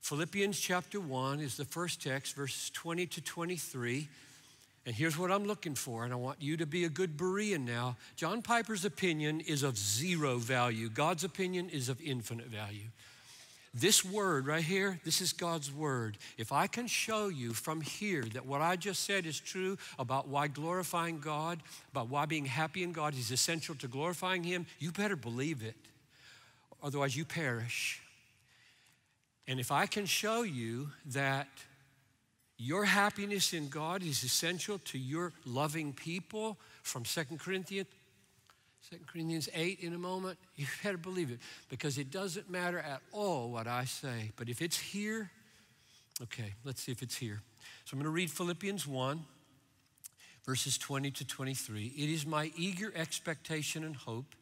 Philippians chapter 1 is the first text, verses 20 to 23. And here's what I'm looking for, and I want you to be a good Berean now. John Piper's opinion is of zero value. God's opinion is of infinite value. This word right here, this is God's word. If I can show you from here that what I just said is true about why glorifying God, about why being happy in God is essential to glorifying Him, you better believe it. Otherwise you perish. And if I can show you that your happiness in God is essential to your loving people from 2 Corinthians 8 in a moment, you better believe it, because it doesn't matter at all what I say. But if it's here, okay, let's see if it's here. So I'm going to read Philippians 1, verses 20 to 23. It is my eager expectation and hope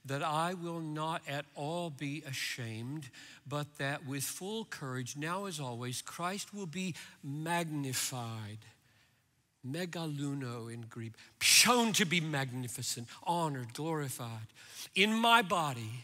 that I will not at all be ashamed, but that with full courage, now as always, Christ will be magnified. Megaluno in Greek, shown to be magnificent, honored, glorified in my body,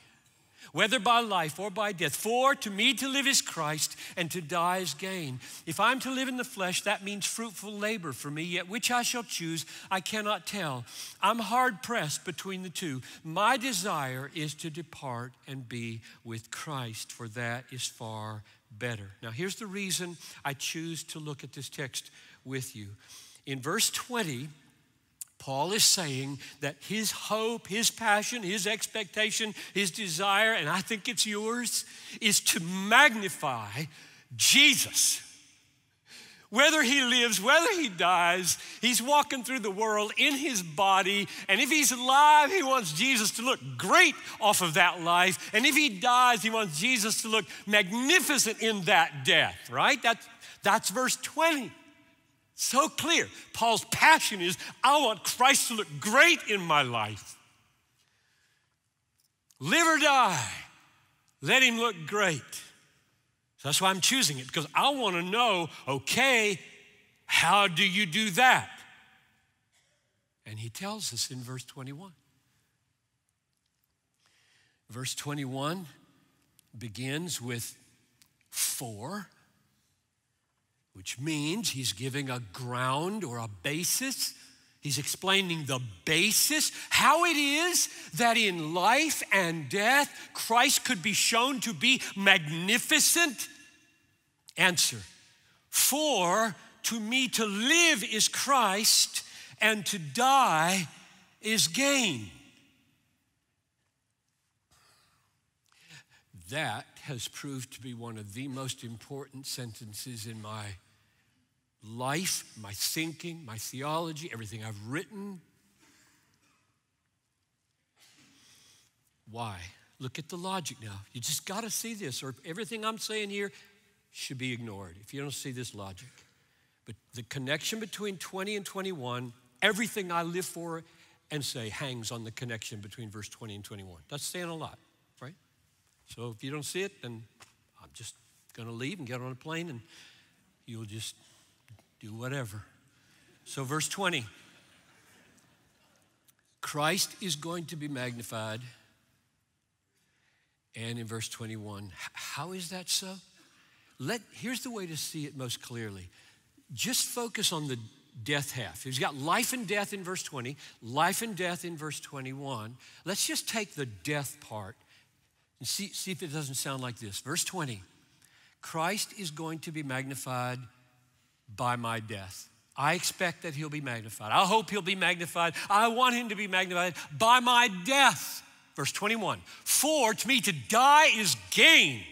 whether by life or by death. For to me to live is Christ, and to die is gain. If I'm to live in the flesh, that means fruitful labor for me, yet which I shall choose, I cannot tell. I'm hard pressed between the two. My desire is to depart and be with Christ, for that is far better. Now here's the reason I choose to look at this text with you. In verse 20, Paul is saying that his hope, his passion, his expectation, his desire, and I think it's yours, is to magnify Jesus. Whether he lives, whether he dies, he's walking through the world in his body, and if he's alive, he wants Jesus to look great off of that life, and if he dies, he wants Jesus to look magnificent in that death, right? That's verse 20. So clear. Paul's passion is, I want Christ to look great in my life. Live or die, let him look great. So that's why I'm choosing it, because I want to know, okay, how do you do that? And he tells us in verse 21. Verse 21 begins with for, which means he's giving a ground or a basis. He's explaining the basis, how it is that in life and death, Christ could be shown to be magnificent. Answer, for to me to live is Christ, and to die is gain. That has proved to be one of the most important sentences in my life, my thinking, my theology, everything I've written. Why? Look at the logic now. You just got to see this, or everything I'm saying here should be ignored if you don't see this logic. But the connection between 20 and 21, everything I live for and say hangs on the connection between verse 20 and 21. That's saying a lot, right? So if you don't see it, then I'm just going to leave and get on a plane and you'll just do whatever. So verse 20, Christ is going to be magnified. And in verse 21, how is that so? Here's the way to see it most clearly. Just focus on the death half. He's got life and death in verse 20, life and death in verse 21. Let's just take the death part and see if it doesn't sound like this. Verse 20, Christ is going to be magnified by my death. I expect that he'll be magnified. I hope he'll be magnified. I want him to be magnified by my death. Verse 21, for to me to die is gain.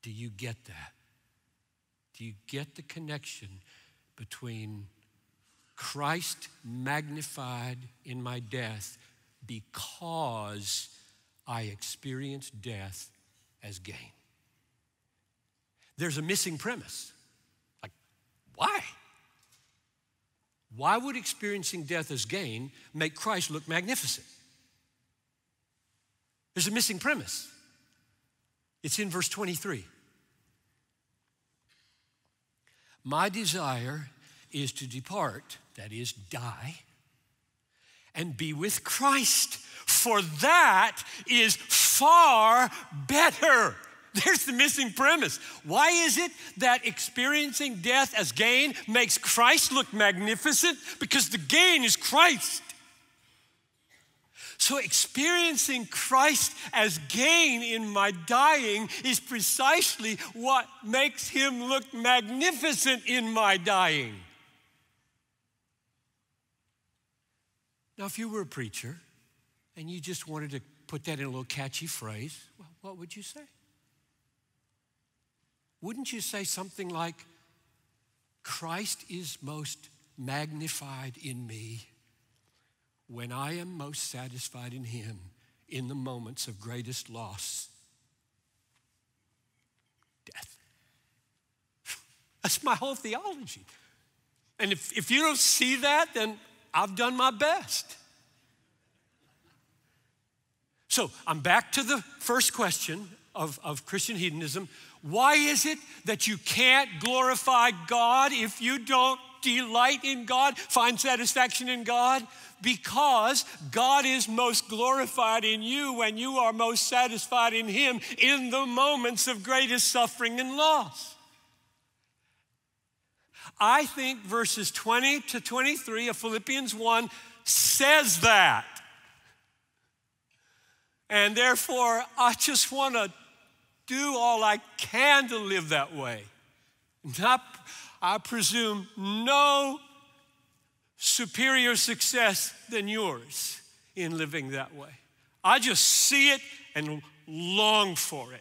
Do you get that? Do you get the connection between Christ magnified in my death because I experience death as gain? There's a missing premise. Like, why? Why would experiencing death as gain make Christ look magnificent? There's a missing premise. It's in verse 23. My desire is to depart, that is, die, and be with Christ, for that is far better. There's the missing premise. Why is it that experiencing death as gain makes Christ look magnificent? Because the gain is Christ. So experiencing Christ as gain in my dying is precisely what makes him look magnificent in my dying. Now, if you were a preacher and you just wanted to put that in a little catchy phrase, well, what would you say? Wouldn't you say something like, Christ is most magnified in me when I am most satisfied in him in the moments of greatest loss? Death. That's my whole theology. And if you don't see that, then I've done my best. So I'm back to the first question of Christian hedonism. Why is it that you can't glorify God if you don't delight in God, find satisfaction in God? Because God is most glorified in you when you are most satisfied in him in the moments of greatest suffering and loss. I think verses 20 to 23 of Philippians 1 says that. And therefore, I just want to do all I can to live that way. I presume no superior success than yours in living that way. I just see it and long for it.